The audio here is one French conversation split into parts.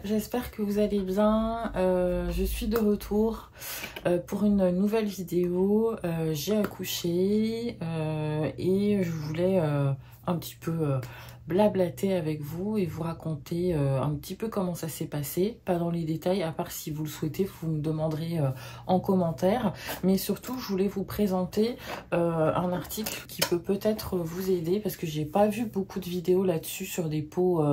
j'espère que vous allez bien. Je suis de retour pour une nouvelle vidéo. J'ai accouché et je voulais un petit peu blablater avec vous et vous raconter un petit peu comment ça s'est passé. Pas dans les détails, à part si vous le souhaitez, vous me demanderez en commentaire. Mais surtout, je voulais vous présenter un article qui peut peut-être vous aider parce que j'ai pas vu beaucoup de vidéos là-dessus sur des peaux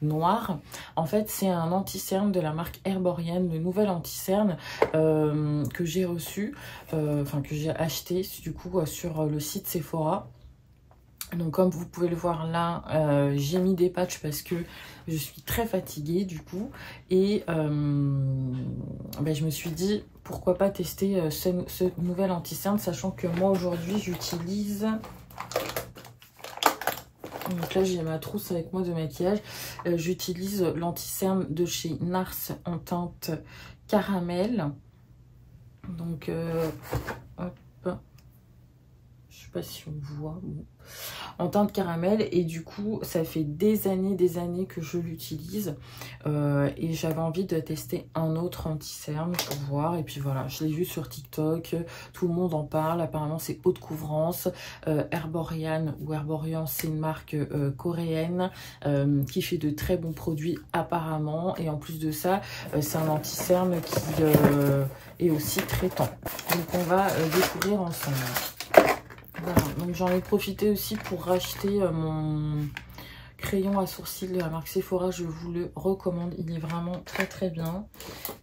noires. En fait, c'est un anti-cerne de la marque Herborian, le nouvel anti-cerne que j'ai reçu, enfin que j'ai acheté du coup sur le site Sephora. Donc comme vous pouvez le voir là, j'ai mis des patchs parce que je suis très fatiguée du coup. Et je me suis dit pourquoi pas tester ce nouvel anti-cerne, sachant que moi aujourd'hui j'utilise... Donc là j'ai ma trousse avec moi de maquillage. J'utilise l'anti-cerne de chez NARS en teinte caramel. Donc hop. Je sais pas si on voit, bon. En teinte caramel, et du coup ça fait des années que je l'utilise et j'avais envie de tester un autre anti-cerne pour voir. Et puis voilà, je l'ai vu sur TikTok, tout le monde en parle, apparemment c'est haute couvrance. Herborian ou Herborian, c'est une marque coréenne qui fait de très bons produits apparemment, et en plus de ça c'est un anti-cerne qui est aussi traitant. Donc on va découvrir ensemble. Voilà, donc j'en ai profité aussi pour racheter mon crayon à sourcils de la marque Sephora. Je vous le recommande, il est vraiment très bien.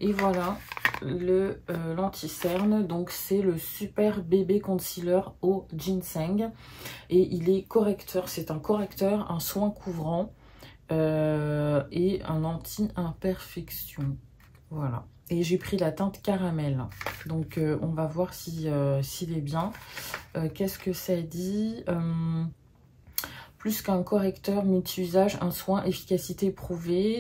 Et voilà l'anti-cerne. Donc c'est le Super Bébé Concealer au ginseng. Et il est correcteur, c'est un correcteur, un soin couvrant et un anti-imperfection. Voilà. Et j'ai pris la teinte caramel. Donc on va voir s'il est bien. Qu'est-ce que ça dit? Plus qu'un correcteur multi-usage, un soin efficacité éprouvée.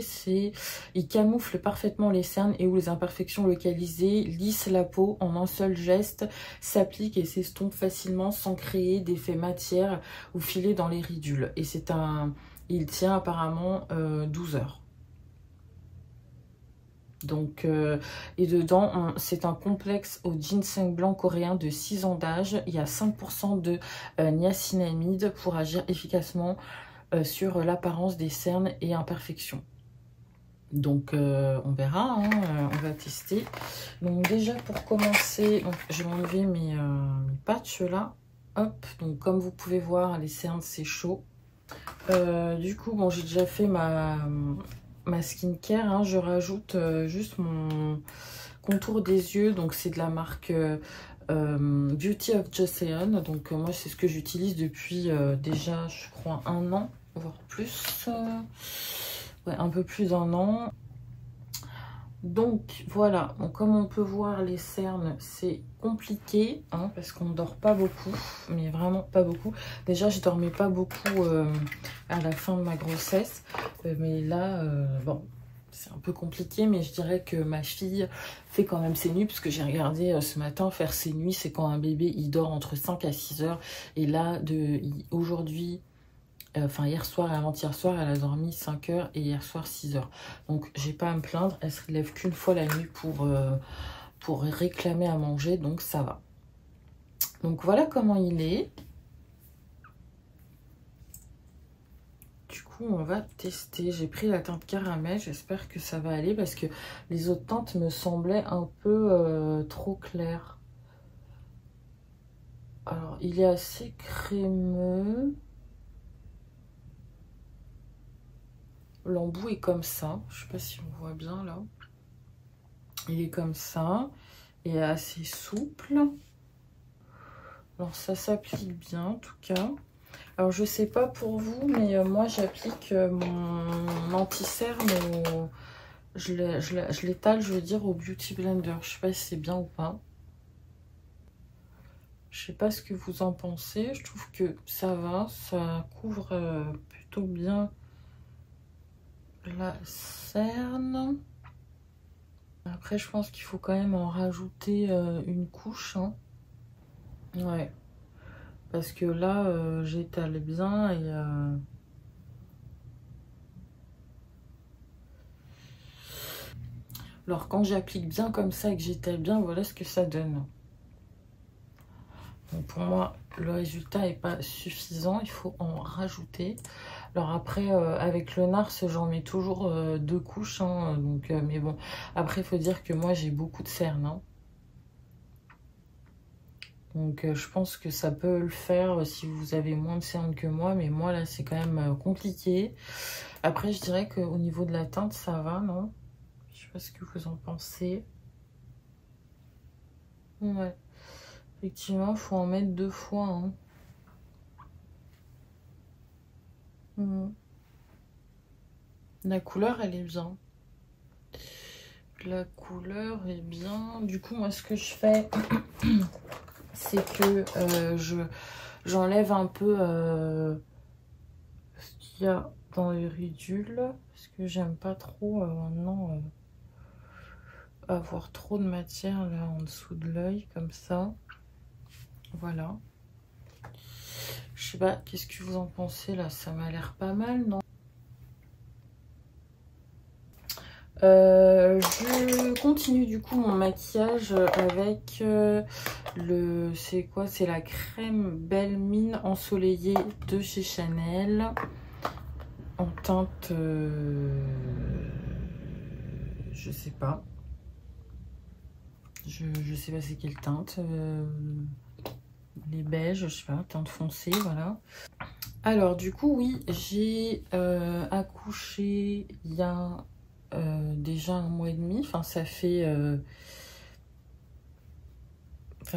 Il camoufle parfaitement les cernes et ou les imperfections localisées, lisse la peau en un seul geste, s'applique et s'estompe facilement sans créer d'effet matière ou filet dans les ridules. Et il tient apparemment 12 heures. Donc, et dedans, c'est un complexe au ginseng blanc coréen de 6 ans d'âge. Il y a 5% de niacinamide pour agir efficacement sur l'apparence des cernes et imperfections. Donc, on verra, hein, on va tester. Donc, déjà, pour commencer, donc, je vais enlever mes patchs là. Hop, donc comme vous pouvez voir, les cernes, c'est chaud. Du coup, bon, j'ai déjà fait ma skincare, hein. Je rajoute juste mon contour des yeux, donc c'est de la marque Beauty of Joseon. Donc moi c'est ce que j'utilise depuis déjà je crois 1 an, voire plus, ouais, un peu plus d'1 an. Donc voilà, donc, comme on peut voir, les cernes c'est compliqué, hein, parce qu'on ne dort pas beaucoup, mais vraiment pas beaucoup. Déjà je dormais pas beaucoup à la fin de ma grossesse, mais là bon, c'est un peu compliqué. Mais je dirais que ma fille fait quand même ses nuits, parce que j'ai regardé ce matin, faire ses nuits c'est quand un bébé il dort entre 5 à 6 heures. Et là aujourd'hui, enfin hier soir et avant-hier soir, elle a dormi 5 heures et hier soir 6 heures. Donc j'ai pas à me plaindre, elle se relève qu'une fois la nuit pour réclamer à manger, donc ça va. Donc voilà comment il est. Du coup on va tester. J'ai pris la teinte caramel, j'espère que ça va aller parce que les autres teintes me semblaient un peu trop claires. Alors il est assez crémeux. L'embout est comme ça, je sais pas si on voit bien là. Il est comme ça et assez souple. Alors ça s'applique bien en tout cas. Alors je sais pas pour vous, mais moi j'applique mon anti-cerne je l'étale, je veux dire, au Beauty Blender. Je sais pas si c'est bien ou pas. Je sais pas ce que vous en pensez. Je trouve que ça va, ça couvre plutôt bien la cerne. Après, je pense qu'il faut quand même en rajouter une couche, hein. Ouais. Parce que là, j'étale bien et... Alors quand j'applique bien comme ça et que j'étale bien, voilà ce que ça donne. Donc pour moi, le résultat n'est pas suffisant, il faut en rajouter. Alors après, avec le Nars, j'en mets toujours 2 couches, hein, donc, mais bon, après il faut dire que moi j'ai beaucoup de cernes. Hein. Donc je pense que ça peut le faire si vous avez moins de cernes que moi, mais moi là c'est quand même compliqué. Après je dirais qu'au niveau de la teinte ça va, non? Je sais pas ce que vous en pensez. Ouais, effectivement, il faut en mettre 2 fois. Hein. La couleur elle est bien. La couleur est bien. Du coup moi ce que je fais, c'est que j'enlève un peu ce qu'il y a dans les ridules, parce que j'aime pas trop maintenant avoir trop de matière là en dessous de l'œil comme ça. Voilà. Je sais pas, qu'est-ce que vous en pensez là? Ça m'a l'air pas mal, non? Je continue du coup mon maquillage avec c'est quoi? C'est la crème Belle Mine ensoleillée de chez Chanel en teinte je sais pas, je sais pas c'est quelle teinte, les beiges, je sais pas, teinte foncée, voilà. Alors du coup oui, j'ai accouché il y a déjà 1 mois et demi, enfin ça fait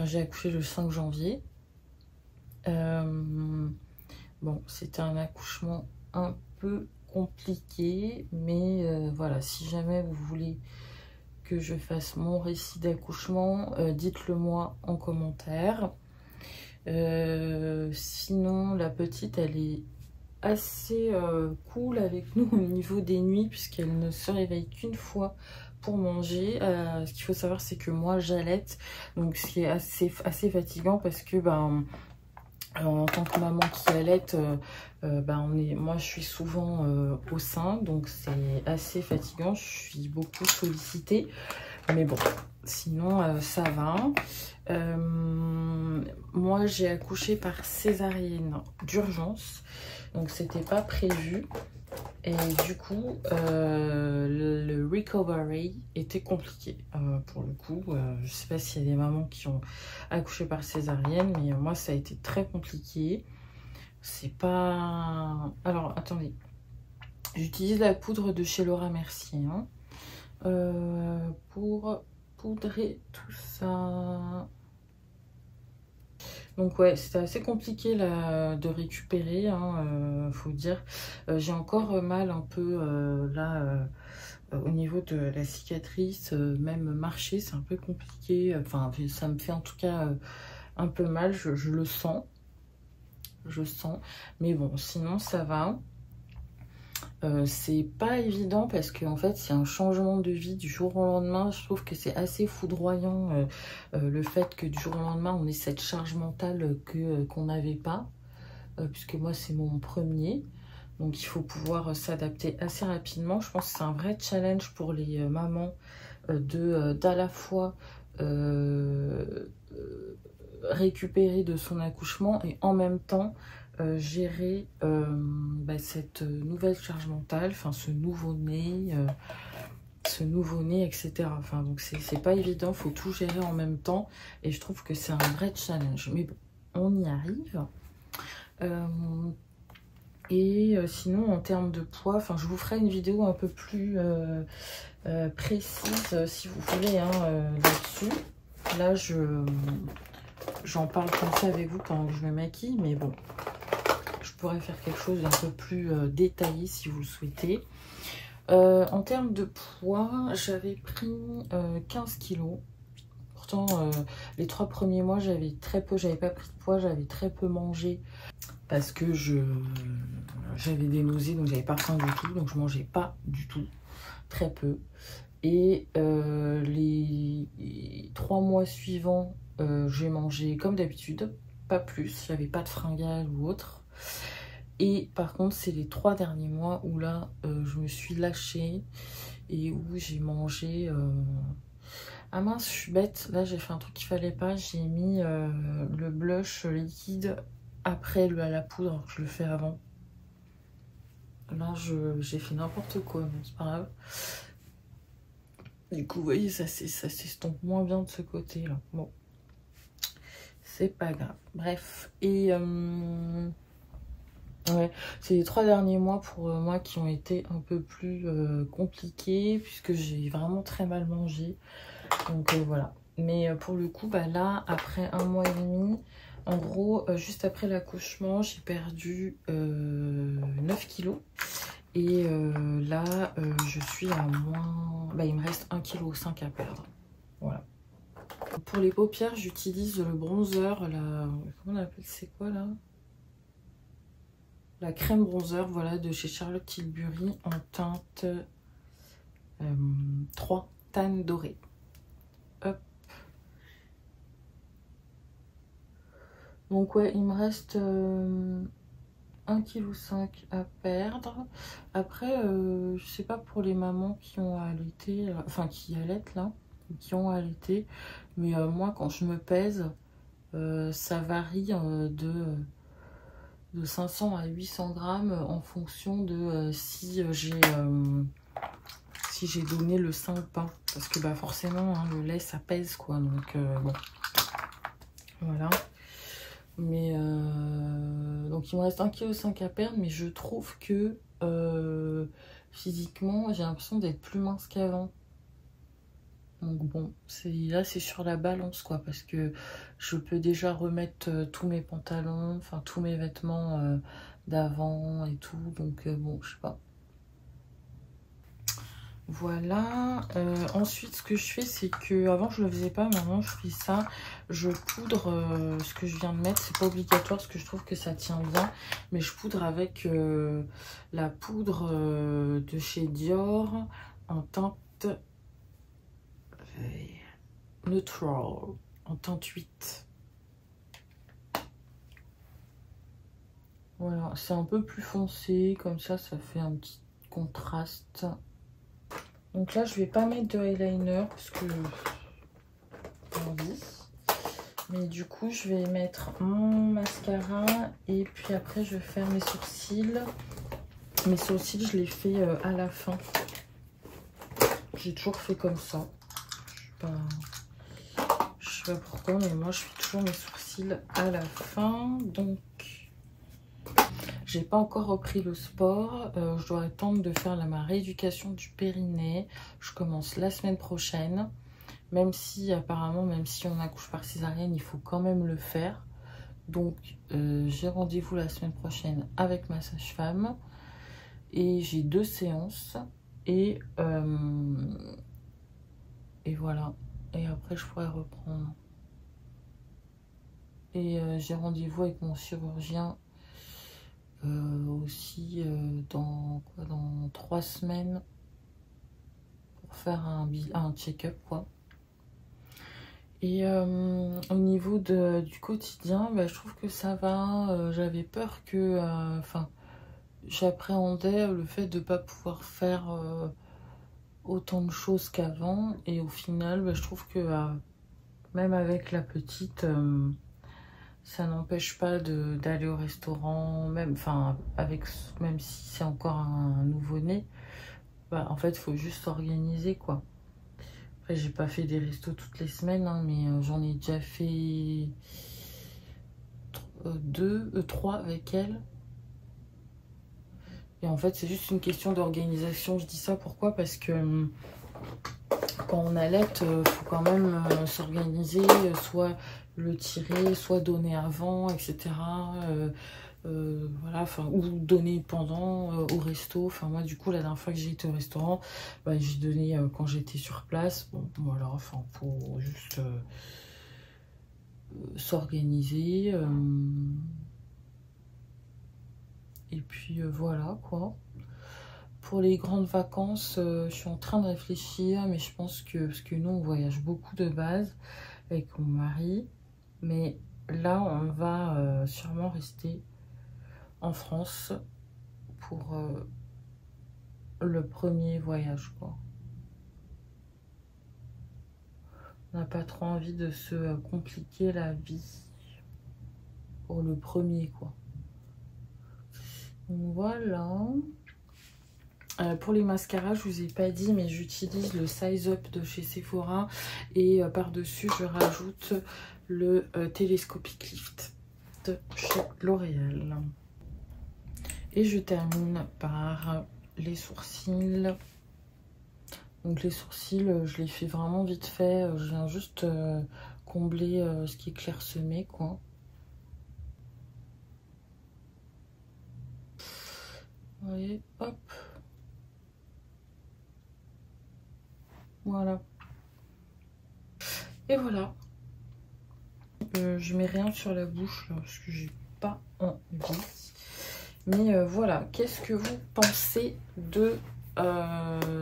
j'ai accouché le 5 janvier. Bon, c'était un accouchement un peu compliqué, mais voilà, si jamais vous voulez que je fasse mon récit d'accouchement, dites-le moi en commentaire. Sinon la petite elle est assez cool avec nous au niveau des nuits, puisqu'elle ne se réveille qu'une fois pour manger. Ce qu'il faut savoir c'est que moi j'allaite, donc ce qui est assez fatigant, parce que en tant que maman qui allaite, moi je suis souvent au sein, donc c'est assez fatigant, je suis beaucoup sollicitée, mais bon, sinon ça va. Moi j'ai accouché par césarienne d'urgence, donc c'était pas prévu, et du coup le recovery était compliqué pour le coup. Je sais pas s'il y a des mamans qui ont accouché par césarienne, mais moi ça a été très compliqué. C'est pas... Alors attendez, j'utilise la poudre de chez Laura Mercier hein, pour poudrer tout ça. Donc ouais, c'était assez compliqué là, de récupérer, hein, faut dire. J'ai encore mal un peu là au niveau de la cicatrice, même marcher c'est un peu compliqué. Enfin, ça me fait en tout cas un peu mal, je le sens. Je sens, mais bon, sinon ça va. C'est pas évident parce que en fait c'est un changement de vie du jour au lendemain. Je trouve que c'est assez foudroyant le fait que du jour au lendemain on ait cette charge mentale qu'on n'avait pas, puisque moi c'est mon premier, donc il faut pouvoir s'adapter assez rapidement. Je pense que c'est un vrai challenge pour les mamans d'à la fois récupérer de son accouchement et en même temps gérer cette nouvelle charge mentale, enfin ce nouveau-né, etc. Enfin, donc c'est pas évident, faut tout gérer en même temps, et je trouve que c'est un vrai challenge. Mais bon, on y arrive. Sinon, en termes de poids, enfin, je vous ferai une vidéo un peu plus précise si vous voulez hein, là-dessus. Là, j'en parle comme ça avec vous quand je me maquille, mais bon, je pourrais faire quelque chose d'un peu plus détaillé si vous le souhaitez. En termes de poids, j'avais pris 15 kilos. Pourtant, les 3 premiers mois, j'avais très peu, j'avais pas pris de poids, j'avais très peu mangé parce que j'avais des nausées, donc j'avais pas faim du tout, donc je mangeais pas du tout, très peu. Et les 3 mois suivants, j'ai mangé comme d'habitude, pas plus, j'avais pas de fringales ou autre. Et par contre, c'est les 3 derniers mois où là, je me suis lâchée et où j'ai mangé... Ah mince, je suis bête. Là, j'ai fait un truc qu'il fallait pas. J'ai mis le blush liquide après la poudre, alors que je le fais avant. Là, j'ai fait n'importe quoi, mais c'est pas grave. Du coup, vous voyez, ça s'estompe moins bien de ce côté-là. Bon, c'est pas grave. Bref, et ouais, c'est les 3 derniers mois pour moi qui ont été un peu plus compliqués, puisque j'ai vraiment très mal mangé. Donc voilà. Mais pour le coup, bah là, après 1 mois et demi, en gros, juste après l'accouchement, j'ai perdu 9 kilos. Et là, je suis à moins... Bah, il me reste 1,5 kg à perdre. Voilà. Pour les paupières, j'utilise le bronzer, comment on appelle, c'est quoi là? La crème bronzer, voilà, de chez Charlotte Tilbury en teinte 3, tan doré. Hop. Donc ouais, il me reste 1,5 kg à perdre. Après, je sais pas pour les mamans qui ont allaité, enfin qui allaitent là, qui ont allaité, mais moi quand je me pèse, ça varie de 500 à 800 grammes en fonction de si j'ai donné le sein ou pas. Parce que bah forcément, hein, le lait ça pèse quoi, donc bon, voilà. Mais donc il me reste 1,5 kg à perdre, mais je trouve que physiquement j'ai l'impression d'être plus mince qu'avant. Donc bon, là c'est sur la balance quoi, parce que je peux déjà remettre tous mes pantalons, enfin tous mes vêtements d'avant et tout, donc bon, je sais pas. Voilà, ensuite ce que je fais c'est que, avant je le faisais pas, maintenant je fais ça, je poudre ce que je viens de mettre, c'est pas obligatoire parce que je trouve que ça tient bien, mais je poudre avec la poudre de chez Dior en teinte Neutral, en teinte 8. Voilà, c'est un peu plus foncé, comme ça fait un petit contraste. Donc là, je vais pas mettre de eyeliner parce que envie. Mais du coup, je vais mettre mon mascara et puis après, je vais faire mes sourcils. Mes sourcils, je les fais à la fin. J'ai toujours fait comme ça. Je sais pas pourquoi, mais moi, je fais toujours mes sourcils à la fin. Donc, j'ai pas encore repris le sport. Je dois attendre de faire ma rééducation du périnée. Je commence la semaine prochaine. Même si, apparemment, même si on accouche par césarienne, il faut quand même le faire. Donc, j'ai rendez-vous la semaine prochaine avec ma sage-femme. Et j'ai 2 séances. Et voilà. Et après, je pourrai reprendre. Et j'ai rendez-vous avec mon chirurgien aussi dans 3 semaines. Pour faire un check-up, quoi. Et au niveau du quotidien, bah, je trouve que ça va. J'avais peur que... Enfin, j'appréhendais le fait de ne pas pouvoir faire autant de choses qu'avant. Et au final, bah, je trouve que même avec la petite, ça n'empêche pas d'aller au restaurant. Même si c'est encore un nouveau-né, bah, en fait, il faut juste s'organiser, quoi. Après, j'ai pas fait des restos toutes les semaines, hein, mais j'en ai déjà fait 3 avec elle. Et en fait, c'est juste une question d'organisation. Je dis ça pourquoi? Parce que quand on allaite, il faut quand même s'organiser, soit le tirer, soit donner avant, etc. Voilà, ou donner pendant au resto. Enfin, moi, du coup, la dernière fois que j'ai été au restaurant, bah, j'ai donné quand j'étais sur place. Bon, voilà, enfin, pour juste s'organiser. Et puis, voilà, quoi. Pour les grandes vacances, je suis en train de réfléchir, mais je pense que, parce que nous, on voyage beaucoup de base avec mon mari. Mais là, on va sûrement rester en France pour le premier voyage, quoi. On n'a pas trop envie de se compliquer la vie pour le premier, quoi. Donc voilà. Pour les mascaras, je vous ai pas dit, mais j'utilise le Size Up de chez Sephora. Et par-dessus, je rajoute le Telescopic Lift de chez L'Oréal. Et je termine par les sourcils. Donc les sourcils, je les fais vraiment vite fait. Je viens juste combler ce qui est clairsemé, quoi. Vous voyez, hop. Voilà. Et voilà. Je mets rien sur la bouche là, parce que j'ai pas envie. Mais voilà. Qu'est-ce que vous pensez de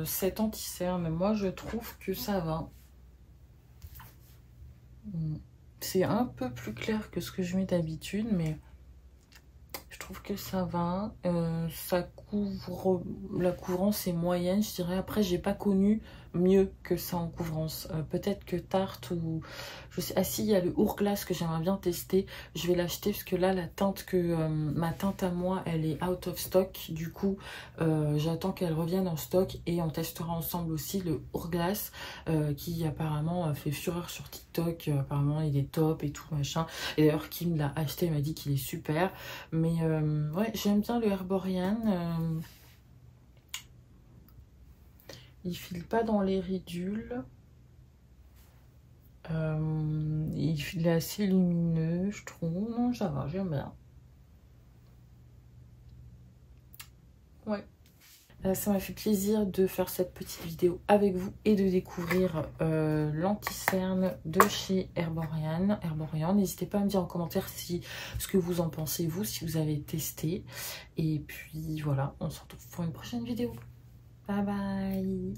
cet anti-cerne? Moi, je trouve que ça va. C'est un peu plus clair que ce que je mets d'habitude, mais je trouve que ça va. Ça couvre, la couvrance est moyenne, je dirais. Après, j'ai pas connu mieux que ça en couvrance. Peut-être que Tarte ou je sais. Ah si, il y a le Hourglass que j'aimerais bien tester. Je vais l'acheter parce que là, la teinte que ma teinte à moi, elle est out of stock. Du coup, j'attends qu'elle revienne en stock et on testera ensemble aussi le Hourglass qui apparemment fait fureur sur TikTok. Apparemment, il est top et tout machin. Et d'ailleurs, Kim l'a acheté, elle m'a dit qu'il est super. Mais ouais, j'aime bien le Herborian. Il file pas dans les ridules. Il est assez lumineux, je trouve. Non, ça va, j'aime bien. Ouais. Ça m'a fait plaisir de faire cette petite vidéo avec vous et de découvrir l'anti-cerne de chez Herborian. N'hésitez pas à me dire en commentaire ce que vous en pensez, vous, si vous avez testé. Et puis voilà, on se retrouve pour une prochaine vidéo. Bye bye.